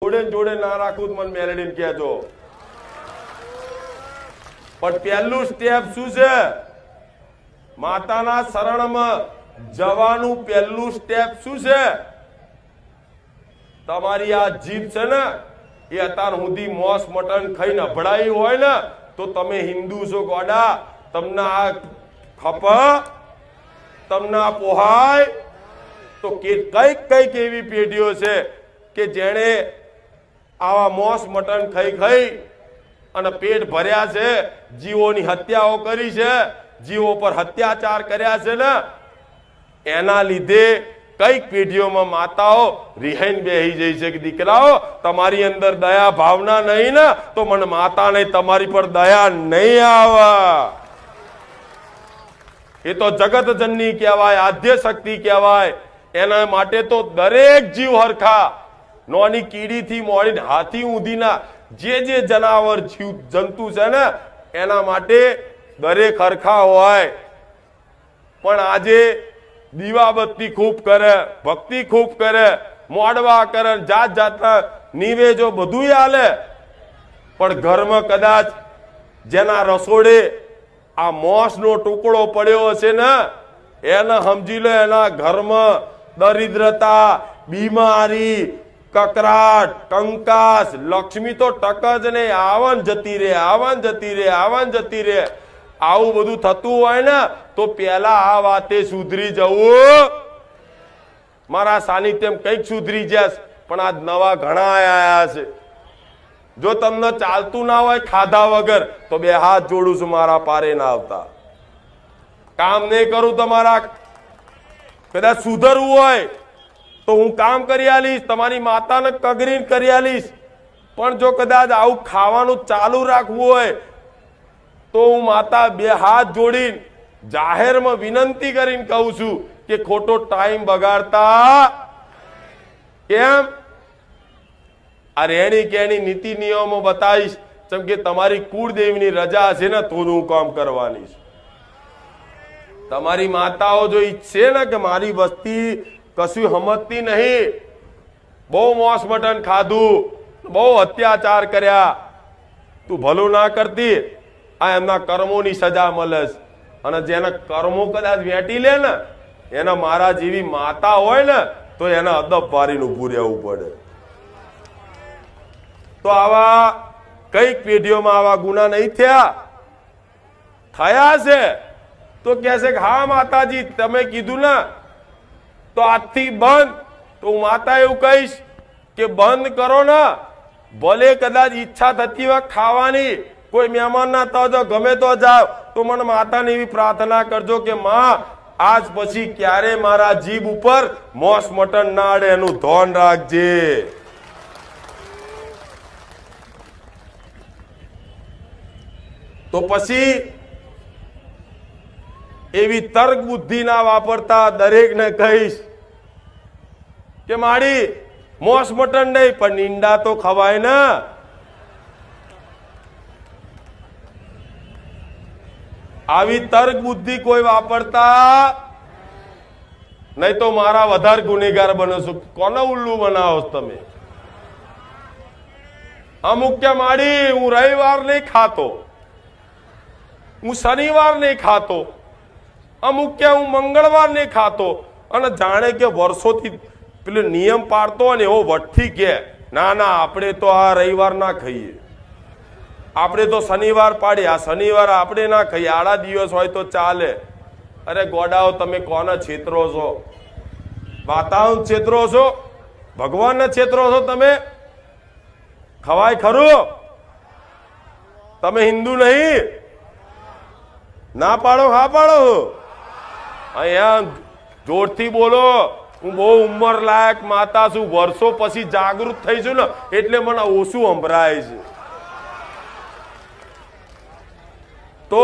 જોડે જોડે ના રાખું મને મેલેડીને કહેજો. પણ પહેલું સ્ટેપ શું છે? માતાના શરણમાં જવાનું પહેલું સ્ટેપ શું છે? તમારી આ જીભ છે ને એ અત્યાર સુધી મોસ મટન ખાઈને અભડાઈ હોય ને તો તમે હિન્દુ છો ગોડા, તમને આ ખપ, તમને આ પોહાય. તો કઈક કઈક એવી પેઢીઓ છે કે જેણે આવા મોસ મટન ખાઈ ખાઈ અને પેટ ભર્યા છે, જીવોની હત્યાઓ કરી છે, જીવો પર અત્યાચાર કર્યા છે ને, એના લીધે કઈક પેઢીઓમાં માતાઓ રિહાઈને બેહી જાય છે કે દીકરાઓ તમારી અંદર દયા ભાવના નહીં ને તો મને માતા નહીં તમારી પર દયા નહીં આવે. એ તો જગત જનની કહેવાય, આદ્ય શક્તિ કહેવાય. એના માટે તો દરેક જીવ હરખા, નોની કીડી થી મોડીને હાથી ઊંધીના જે જનાવર જીવ જંતુ છે ને એના માટે દરેક હરખા હોય. પણ આજે દીવાબત્તી ખૂબ કરે, ભક્તિ ખૂબ કરે, મોડવા કરે, જાત જાતના નિવેજો બધું હાલે, પણ ઘરમાં કદાચ જેના રસોડે આ મોસનો ટુકડો પડ્યો હશે ને એને સમજી લો એના ઘરમાં દરિદ્રતા, બીમારી, કકરાટ, કંકાસ, લક્ષ્મી તો ટક જ નહીં, આવન જતી રે, આવન જતી રે, આવન જતી રે. આવું બધું થતું હોય ને તો પેલા આ વાતે સુધરી જવું. મારા સાનિધ્યમ કઈક સુધરી જશે, પણ આજ નવા ઘણા આયા છે. જો તમને ચાલતું ના હોય ખાધા વગર તો બે હાથ જોડું છું, મારા પારે ના આવતા. કામ નહીં કરું તમારા, કદાચ સુધરવું હોય તો હું કામ કરી આલીશ, તમારી માતાને કગરીને કરી આલીશ. પણ જો કદાચ આવું ખાવાનું ચાલુ રાખવું હોય તો હું માતા બે હાથ જોડીને જાહેરમાં વિનંતી કરીને કહું છું કે ખોટો ટાઈમ બગાડતા. કેમ? આ રેણી કેણી નીતિ નિયમો બતાવીશ, જેમ કે તમારી કુળદેવીની રજા હશે ને તો હું કામ કરવાની છે. તમારી માતાઓ જો ઈચ્છે ને કે મારી વસ્તી કશું સમજતી નહીં, બહુ મોસ મટન ખાધું, બહુ અત્યાચાર કર્યા, તું ભલું ના કરતી, આ એમના કર્મોની સજા મળે છે. અને જેના કર્મો કદાચ વેટી લે ને એના મારા જેવી માતા હોય ને તો એને અદબ પારીને ઊભું રહેવું પડે. તો આવા કઈક પેઢીઓમાં આવા ગુના નહીં થયા? થયા છે તો કહે છે કે હા માતાજી તમે કીધું ને તો આજથી બંધ. તો હું માતા એવું કહીશ કે બંધ કરો ને. ભલે કદાચ ઈચ્છા થતી હોય ખાવાની, કોઈ મહેમાન ના તો ગમે તો જાવ, તો મને માતાને એવી પ્રાર્થના કરજો કે માં આજ પછી ક્યારે મારા જીભ ઉપર મોસ મટન ના અડે, એનું ધ્યાન રાખજે. તો પછી એવી તર્ક બુદ્ધિ ના વાપરતા દરેકને કહીશ કે મારી મોસ મટન નહીં પણ ઈંડા તો ખવાય ને. આવી તર્ક બુદ્ધિ કોઈ વાપરતા નહીં તો મારા વધારે ગુનેગાર બનો છો. કોને ઉલ્લુ બનાવો તમે? અમુક કે માડી હું રવિવાર નહીં ખાતો, હું શનિવાર નહીં ખાતો, અમુક કે હું મંગળવાર નહીં ખાતો, અને જાણે કે વર્ષોથી પેલો નિયમ પાડતો ને એવો વઠ્ઠી કે ના ના આપણે તો આ રવિવાર ના ખાઈએ, આપણે તો શનિવાર પાડીએ, આ શનિવાર આપણે ના ખાઈએ, આડા દિવસ હોય તો ચાલે. અરે ગોડાઓ તમે કોને છેતરો છો? વાતાવરણ છેતરો છો, ભગવાનને છેતરો છો તમે. ખવાય ખરું? તમે હિન્દુ નહીં? ના પાડો, હા પાડો. અહીંયા જોરથી બોલો. હું બહુ ઉંમર લાયક માતા છું, વર્ષો પછી જાગૃત થઈ છું ને એટલે મને ઓછું સંભળાય છે. તો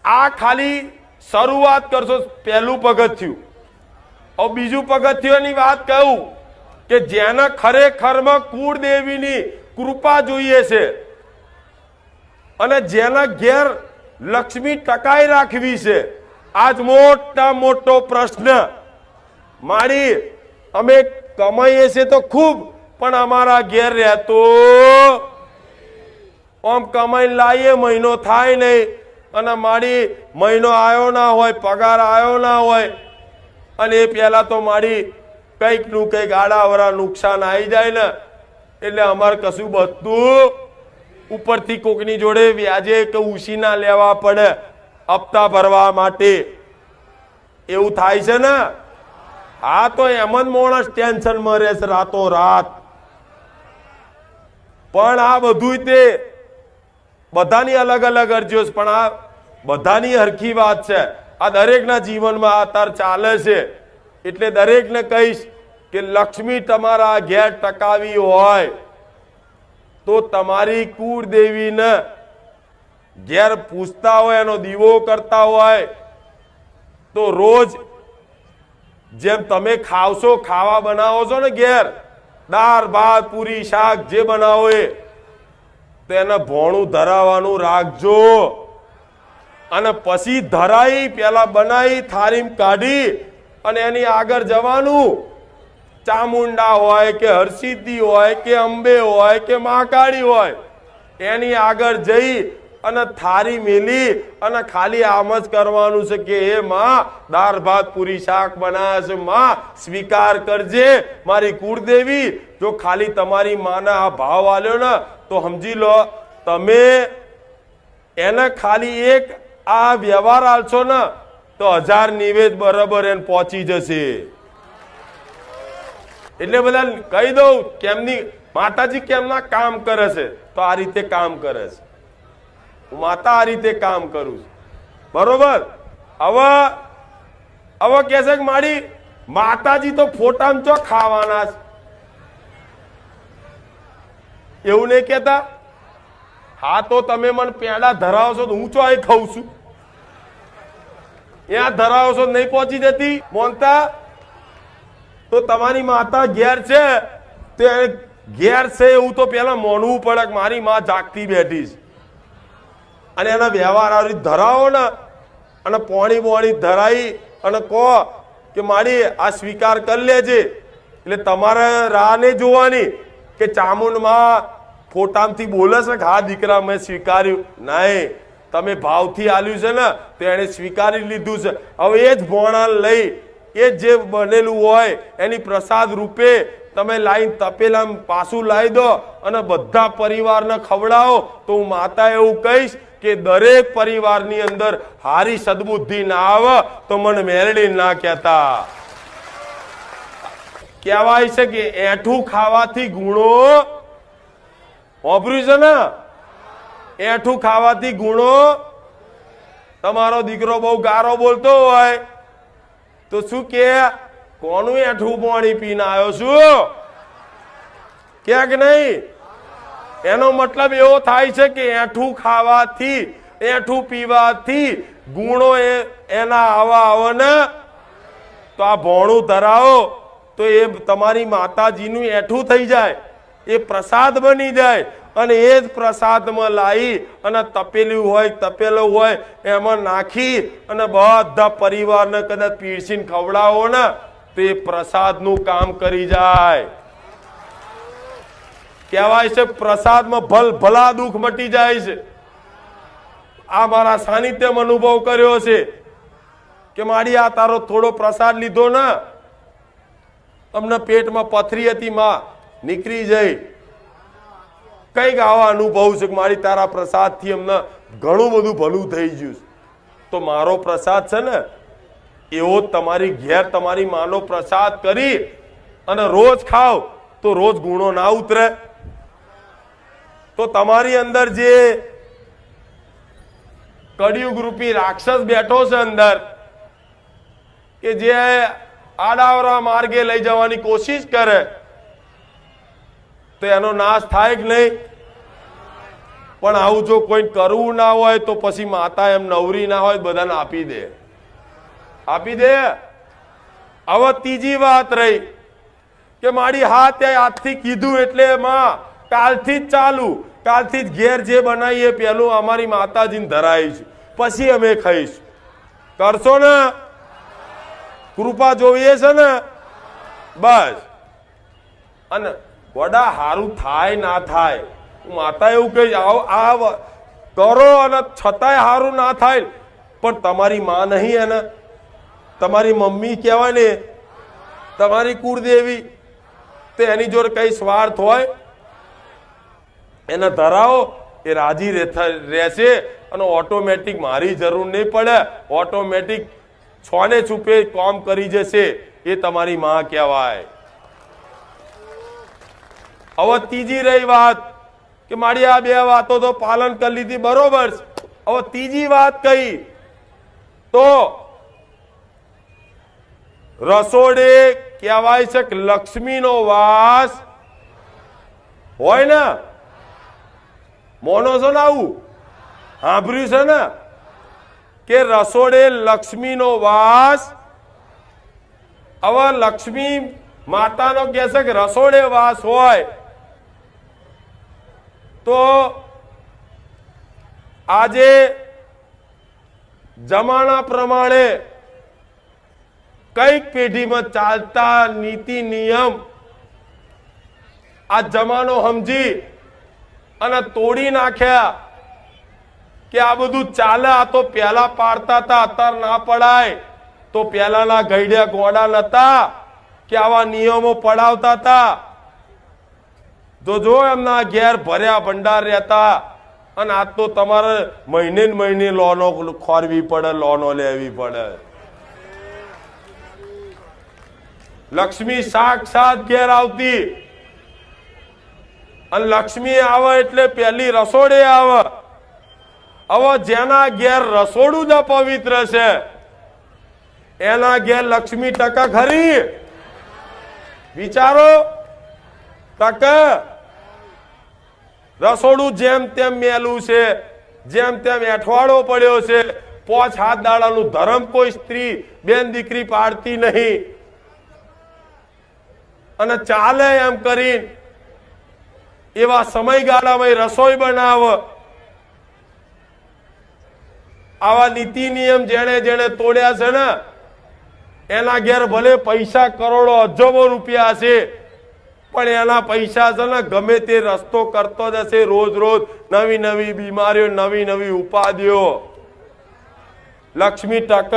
આ ખાલી શરૂઆત કરશો, પહેલું પગથિયું. હવે બીજું પગથિયાની વાત કહું કે જેને ખરેખરમાં કુળદેવીની કૃપા જોઈએ છે અને જેના ઘેર લક્ષ્મી ટકાઈ રાખવી છે, આજ મોટા મોટો પ્રશ્ન. મારી અમે કમાઈએ છીએ તો ખૂબ, પણ અમારા ઘેર રહેતો આમ કમાઈને લાવીએ મહિનો થાય નહીં અને મારી મહિનો આવ્યો ના હોય, પગાર આવ્યો ના હોય અને એ પહેલા તો મારી કંઈક નું કંઈક આડાવરા નુકસાન આવી જાય ને એટલે અમારે કશું બધું ઉપરથી કોકની જોડે વ્યાજે કે ઉછીના લેવા પડે હપ્તા ભરવા માટે. એવું થાય છે ને? હા, તો એમ જ માણસ ટેન્શનમાં રહે છે રાતો રાત. પણ આ બધું તે બધાની અલગ અલગ અરજીઓ છે, પણ આ બધાની હરખી વાત છે. આ દરેકના જીવનમાં આ તાર ચાલે છે. એટલે દરેકને કહીશ કે લક્ષ્મી તમારા ઘેર ટકાવી હોય તો તમારી કુળદેવીને ઘેર પૂછતા હોય, એનો દીવો કરતા હોય તો રોજ જેમ તમે ખાવશો, ખાવા બનાવો છો ને ઘેર, દાળ ભાત પૂરી શાક જે બનાવો એ, તો એને ભોણું ધરાવવાનું રાખજો. અને પછી ધરાઈ પેલા બનાવી થાળીમાં કાઢી અને એની આગળ જવાનું. ચામુંડા હોય કે હરસિદ્ધિ હોય કે અંબે હોય કે મહાકાળી હોય, એની આગળ જઈ અને થાળી મેલી અને ખાલી આમ જ કરવાનું છે કે એ માં દાળ ભાત પૂરી શાક બનાવે છે, માં સ્વીકાર કરજે મારી કુળદેવી. જો ખાલી તમારી માને આ ભાવ આલ્યો ને તો સમજી લો તમે એને ખાલી એક આ વ્યવહાર આલશો ને તો 1000 નિવેદ બરાબર એને પહોંચી જશે. એટલે બધા કહી દઉં કેમની માતાજી કેમના કામ કરે છે, તો આ રીતે કામ કરે છે. હું માતા આ રીતે કામ કરું છું, બરોબર. હવે કે છે કે મારી માતાજી તો ફોટામાં ચો ખાવાના છે, એવું નહીં કેતા? હા, તો તમે મને પેડા ધરાવશો તો હું ચો અહીં ખાઉં છું, ત્યાં ધરાવશો નહીં પહોંચી જતી મોનતા. તો તમારી માતા ઘેર છે તો ઘેર છે એવું તો પેલા માનવું પડે કે મારી માં જાગતી બેઠી છે. અને એના વ્યવહાર આવી ધરાવો ને અને પોણી ધરાઈ અને કહો કે મારી આ સ્વીકાર કરી લેજે. એટલે તમારે રાહ નહીં જોવાની કે ચામુંડમાં ફોટામથી બોલે છે કે હા દીકરા મેં સ્વીકાર્યું. નહીં, તમે ભાવથી આલ્યું છે ને તો એને સ્વીકારી લીધું છે. હવે એ જ ભોણા લઈ એ જે બનેલું હોય એની પ્રસાદ રૂપે તમે લાઈન તપેલા પાછું લાવી દો અને બધા પરિવારને ખવડાવો. તો હું માતા એવું કહીશ કે દરેક પરિવારની અંદર હારી સદબુદ્ધિ ના આવે તો મને મેરડી ના કહેતા. કહેવાય છે કે એઠું ખાવાથી ગુણો, વાપર્યું છે ને? એઠું ખાવાથી ગુણો. તમારો દીકરો બહુ ગારો બોલતો હોય તો શું કે કોનું એઠું પાણી પીને આવ્યો છું, ક્યાંક નહીં? એનો મતલબ એવો થાય છે કે એઠું ખાવાથી, એઠું પીવાથી ગુણો એના આવા આવે ને. તો આ ભોણું ધરાવો તો એ તમારી માતાજીનું એઠું થઈ જાય, એ પ્રસાદ બની જાય. અને એ જ પ્રસાદમાં લાવી અને તપેલું હોય, તપેલું હોય એમાં નાખી અને બધા પરિવારને કદાચ પીરસીને ખવડાવો ને તો એ પ્રસાદનું કામ કરી જાય. કહેવાય છે પ્રસાદમાં ભલા દુઃખ મટી જાય છે. આ મારા સાનિધ્યમાં અનુભવ કર્યો છે કે મારી આ તારો થોડો પ્રસાદ લીધો ને, અમને પેટમાં પથરી હતી માં નીકળી જઈ. કઈક આવા અનુભવ છે કે મારી તારા પ્રસાદથી અમને ઘણું બધું ભલું થઈ ગયું. તો મારો પ્રસાદ છે ને એવો તમારી ઘેર તમારી માનો પ્રસાદ કરી અને રોજ ખાવ તો રોજ ગુણો ના ઉતરે. તો તમારી અંદર જે કળિયુગ રૂપી રાક્ષસ બેઠો છે અંદર, કે જે આડાવરા માર્ગે લઈ જવાની કોશિશ કરે, તો એનો નાશ થાય કે નહીં? પણ આવું જો કોઈ કરવું ના હોય તો પછી માતા એમ નવરી ના હોય બધાને આપી દે, આપી દે. હવે ત્રીજી વાત રહી કે મારી હા ત્યાં આજથી કીધું એટલે માં કાલથી જ ચાલુ, કાલથી જ ઘેર જે બનાવીએ પેલું અમારી માતાજીને ધરાઈશું, પછી અમે ખાઈશું. કરશો ને? કૃપા જોઈએ છે ને? બસ. અને વડા હારું થાય ના થાય, માતા એવું કહે આ કરો અને છતાંય હારું ના થાય, પણ તમારી માં નહીં, એને તમારી મમ્મી કહેવાય ને, તમારી કુળદેવી, તો એની જોડે કઈ સ્વાર્થ હોય? એને ધરાવો, એ રાજી રહેશે અને ઓટોમેટિક મારી જરૂર નહીં પડે, ઓટોમેટિક છોને છુપે કામ કરી જશે. એ તમારી માં કહેવાય. હવે ત્રીજી રહી વાત કે મારી આ બે વાતો તો પાલન કરી લીધી, બરોબર. હવે ત્રીજી વાત કઈ તો રસોડે કહેવાય છે કે લક્ષ્મીનો વાસ હોય ને. મોનો છો ને આવું સાંભળ્યું છે ને કે રસોડે લક્ષ્મીનો વાસ. હવે લક્ષ્મી માતાનો કહે છે કે રસોડે વાસ હોય તો આજે જમાના પ્રમાણે કઈક પેઢીમાં ચાલતા નીતિ નિયમ આ જમાનો સમજી અને તોડી નાખ્યા કે આ બધું ચાલે. આ તો પેલા પાડતા હતા, અત્યારે ના પડાય. તો પેલાના ગઈડ્યા ગોડા નતા કે આવા નિયમો પડાવતા હતા. જો એમના ઘેર ભર્યા ભંડાર રહેતા, અને આજ તો તમારે મહિને ને મહિને લોનો ખોરવી પડે, લોનો લેવી પડે. લક્ષ્મી સાક્ષાત ઘેર આવતી, અને લક્ષ્મી આવે એટલે પેલી રસોડે આવે. હવે જેના ઘેર રસોડું જ અપવિત્ર છે એના ઘેર લક્ષ્મી ટકા ખરી? વિચારો, ટકા? રસોડું જેમ તેમ મેલું છે, જેમ તેમ એઠવાડો પડ્યો છે, 5-7 દાડાનું ધર્મ કોઈ સ્ત્રી બેન દીકરી પાડતી નહીં, અને ચાલે એમ કરી એવા સમયગાળામાં રસોઈ બનાવ. આવા નીતિ નિયમ જેણે જેણે તોડ્યા છે ને એના ઘેર ભલે પૈસા કરોડો અજબો રૂપિયા છે, પણ એના પૈસા છે ને ગમે તે રસ્તો કરતો જશે. રોજ રોજ નવી નવી બીમારીઓ, નવી નવી ઉપાધિઓ. લક્ષ્મી ટક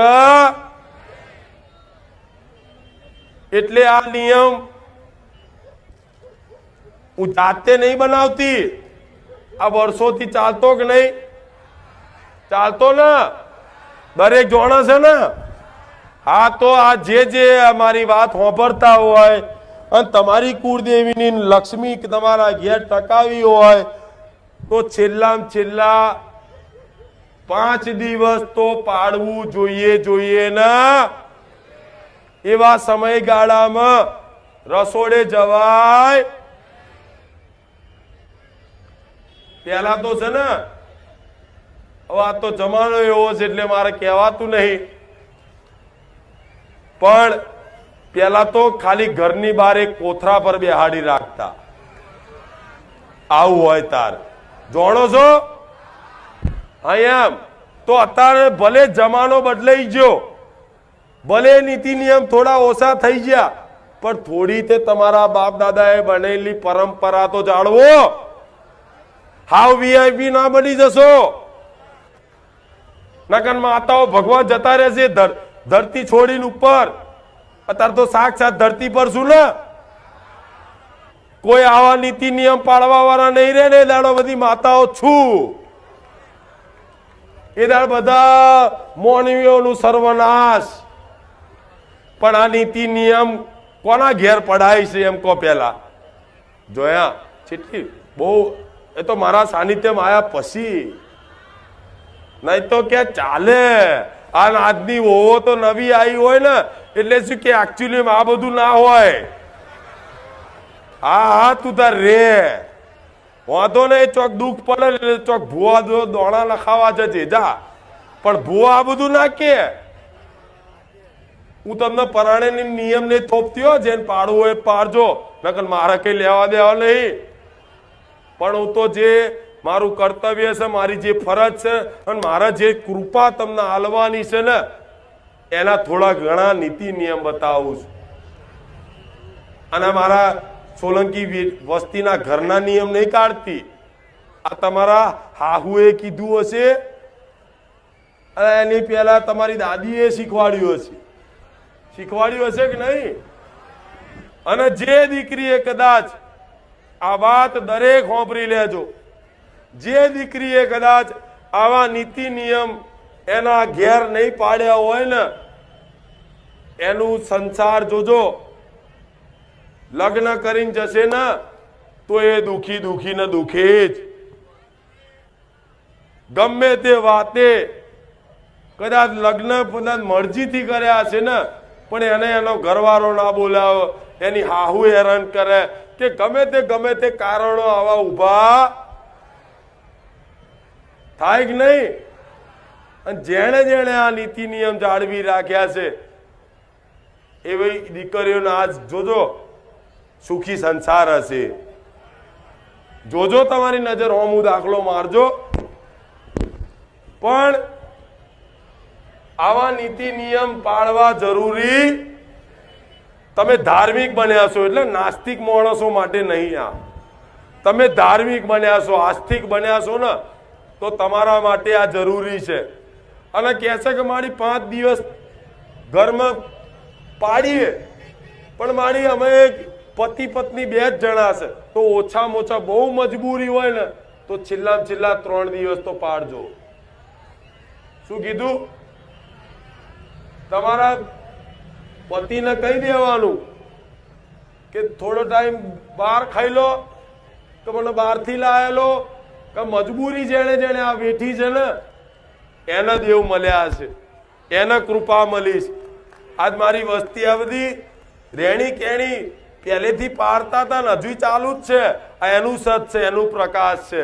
એટલે આ નિયમ હું જાતે નહીં બનાવતી, આ વર્ષોથી ચાલતો કે નહીં ચાલતો ને? દરેક જોણે છે ને. હા, તો આ જે અમારી વાત સાંભળતા હોય અને તમારી કુળદેવીની લક્ષ્મી તમારા ઘેર ટકાવી હોય તો છેલ્લામાં છેલ્લા 5 દિવસ તો પાડવું જોઈએ ને. એવા સમયગાળામાં રસોડે જવાય. પેલા તો છે ને, હવે આ તો જમાનો એવો છે એટલે મારે કહેવાતું નહીં, પણ પેલા તો ખાલી ઘરની બહાર એક કોથરા પર બેહાડી રાખતા. આવું હોય તાર જોણો છો? હા, એમ તો અત્યારે ભલે જમાનો બદલાઈ ગયો, ભલે નીતિ નિયમ થોડા ઓછા થઈ ગયા, પણ થોડી તે તમારા બાપ દાદાએ બનેલી પરંપરા તો જાળવો. હાવ વીઆઈપી ના બની જશો, નકર માતાઓ ભગવાન જતા રહેશે ધરતી છોડીને ઉપર. અત્યારે તો સાક્ષાત ધરતી પર છું ને. કોઈ આવા નીતિ નિયમ પાળવા વાળા નહીં રહે ને દાડો બધી માતાઓ છું. એ દાડ બધા મોનવીઓનું સર્વનાશ. પણ આ નીતિ નિયમ કોના ઘેર પડાય છે એમ કહો પેલા જોયા? કેટલી બહુ, એ તો મારા સાનિધ્યમાં આયા પછી, નહીં તો કે ચાલે. આ આજની ઓવો તો નવી આવી હોય ને એટલે શું કે એકચ્યુઅલી આ બધું ના હોય. હા, તું તાર રે વાંધો નહીં. ચોક દુઃખ પડે એટલે ચોક ભૂવા દોણા નખાવા જજે જા, પણ ભૂવા આ બધું ના કે. હું તમને પરાણે નિયમ ને થોપતી હો, જેને પાડવું હોય પાડજો, નકર મારે કઈ લેવા દેવા નહીં. પણ હું તો જે મારું કર્તવ્ય છે, મારી જે ફરજ છે, અને મારા જે કૃપા તમને આલવાની છે ને એના થોડા ઘણા નીતિ નિયમ બતાવું છું. અને મારા સોલંકી વસ્તીના ઘરના નિયમ નહીં કાઢતી, આ તમારા હાહુએ કીધું હશે અને એની પહેલા તમારી દાદીએ શીખવાડ્યું હશે કે નહીં? અને જે દીકરીએ કદાચ આ વાત દરેક હોંભરી લેજો, જે દીકરીએ કદાચ આવા નીતિ નિયમ એના ઘેર નહીં પાડ્યા હોય ને, એનું સંસાર જોજો, લગ્ન કરીને જશે ને તો એ દુખી ને દુખી જ. ગમે તે વાતે કદાચ લગ્ન પોતાની મરજીથી કર્યા હશે ને, પણ એને એનો ઘરવાળો ના બોલાવે, એની હાહુ હેરાન કરે કે ગમે તે કારણો આવા ઉભા થાય કે નહીં? અને જેણે આ નીતિ નિયમ જાળવી રાખ્યા છે એવી દીકરીઓને આજ જોજો સુખી સંસાર હશે. જોજો, તમારી નજર હોમું દાખલો મારજો. પણ આવા નીતિ નિયમ પાળવા જરૂરી. તમે ધાર્મિક બન્યા છો એટલે નાસ્તિક માણસો માટે નહીં. આ તમે ધાર્મિક બન્યા છો, આસ્તિક બન્યા છો ને, તો તમારા માટે આ જરૂરી છે. અને કહે છે કે મારી 5 દિવસ ઘરમાં પાડીએ, પણ મારી અમે પતિ પત્ની 2 જ જણા છે, તો ઓછામાં ઓછા બહુ મજબૂરી હોય ને તો છેલ્લામાં છેલ્લા 3 દિવસ તો પાડજો. શું કીધું? તમારા પતિને કહી દેવાનું કે થોડો ટાઈમ બહાર ખાઈ લો, કે મને બહારથી લાયેલો, કે મજબૂરી જેણે આ વેઠી છે ને એને દેવ મળ્યા છે, એને કૃપા મળીશ. આજ મારી વસ્તી આ બધી રેણી કેણી પહેલેથી પાડતા હતા ને હજુ ચાલુ જ છે. આ એનું સત છે, એનું પ્રકાશ છે.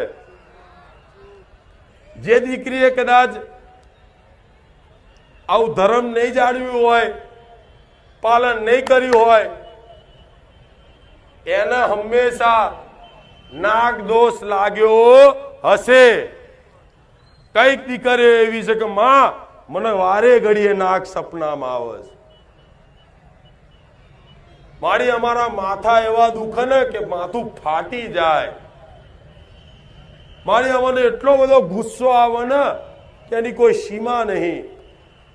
જે દીકરીએ કદાચ આવું ધર્મ નહીં જાળવ્યું હોય, પાલન નહીં કર્યું હોય, એને હંમેશા નાગ દોષ લાગ્યો હશે. કઈક દીકરીઓ એવી છે કે માં મને વારે ઘડીએ નાગ સપનામાં આવે છે. મારી અમારા માથા એવા દુખે ને કે માથું ફાટી જાય. મારી અમને એટલો બધો ગુસ્સો આવે ને કે એની કોઈ સીમા નહીં.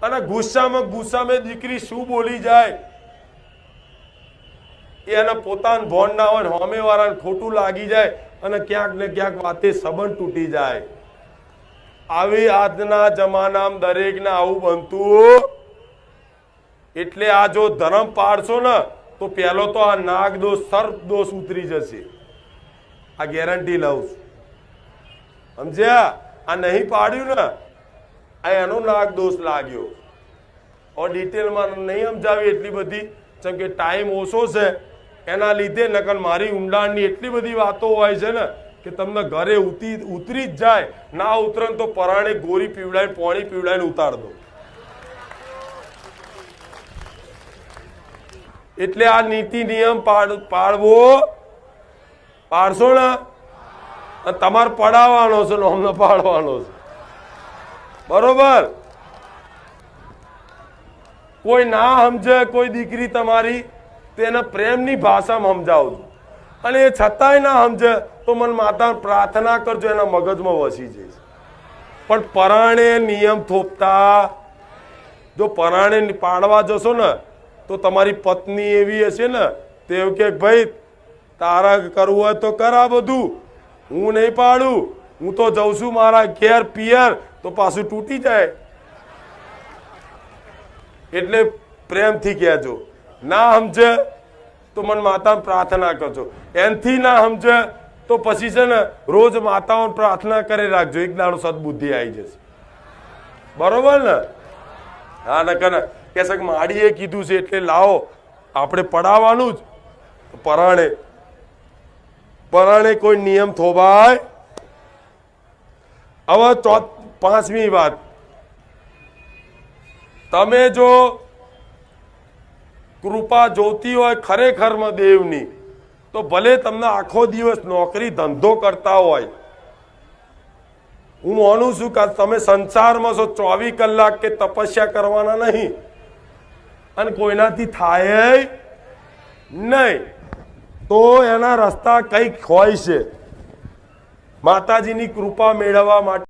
અને ગુસ્સામાં દીકરી શું બોલી જાય એને પોતાનું ભોન ના હોય, સામે વાળાને ખોટું લાગી જાય અને ક્યાંક ને ક્યાંક વાતે સંબંધ તૂટી જાય. આવી આજના જમાનામાં દરેકને આવું બનતું. એટલે આ જો ધર્મ પાડશો ને તો પહેલો તો આ નાગ દોષ, સર્પ દોષ ઉતરી જશે. આ ગેરંટી લઉં છું. સમજ્યા? આ નહીં પાડ્યું ને એનો નાગ દોષ લાગ્યો. और ડિટેલમાં નહીં સમજાવી એટલી બધી, જેમ કે ટાઈમ ઓછો છે એના લીધે. નકર મારી ઊંડાણની એટલી બધી વાતો હોય છે ને કે તમને ઘરે ઉતરી જ જાય. ના ઉતરે તો પરાણે ગોરી પીવડાય, પોણી પીવડાઈને ઉતાર દો. એટલે આ નીતિ નિયમ પાડશો ને, તમારે પડાવવાનો છે ને અમને પાડવાનો છે. બરોબર? કોઈ ના સમજે કોઈ દીકરી તમારી, તેને પ્રેમની ભાષામાં સમજાવજો. અને એ છતાંય ના સમજે તો મને માતા પ્રાર્થના કરજો, એના મગજમાં વસી જઈશ. પણ પરાણે નિયમ થોપતા, જો પરાણે પાડવા જશો ને તો તમારી પત્ની એવી હશે ને તે કે ભાઈ તારા કરવું હોય તો કર, આ બધું હું નહીં પાડું, હું તો જઉં છું મારા ઘેર પિયર, તો પાછું તૂટી જાય. એટલે પ્રેમથી કહેજો. ના સમજે તો મને માતા પ્રાર્થના કરજો. એનથી ના સમજે તો પછી છે ને રોજ માતાઓ પ્રાર્થના કરી રાખજો, એક દાડો સદબુદ્ધિ આવી જશે. બરોબર ને? હા. નકર કે છે માડીએ કીધું છે એટલે લાવો આપણે પડાવવાનું જ. પરાણે કોઈ નિયમ થોભાય. હવે 5મી વાત, તમે જો કૃપા જોતી હોય ખરેખરમાં દેવની, તો ભલે તમને આખો દિવસ નોકરી ધંધો કરતા હોય, હું માનું છું કે તમે સંસારમાં છો 24 કલાક કે તપસ્યા કરવાના નહીં, અને કોઈનાથી થાય નહીં. તો એના રસ્તા કંઈક હોય છે. માતાજીની કૃપા મેળવવા માટે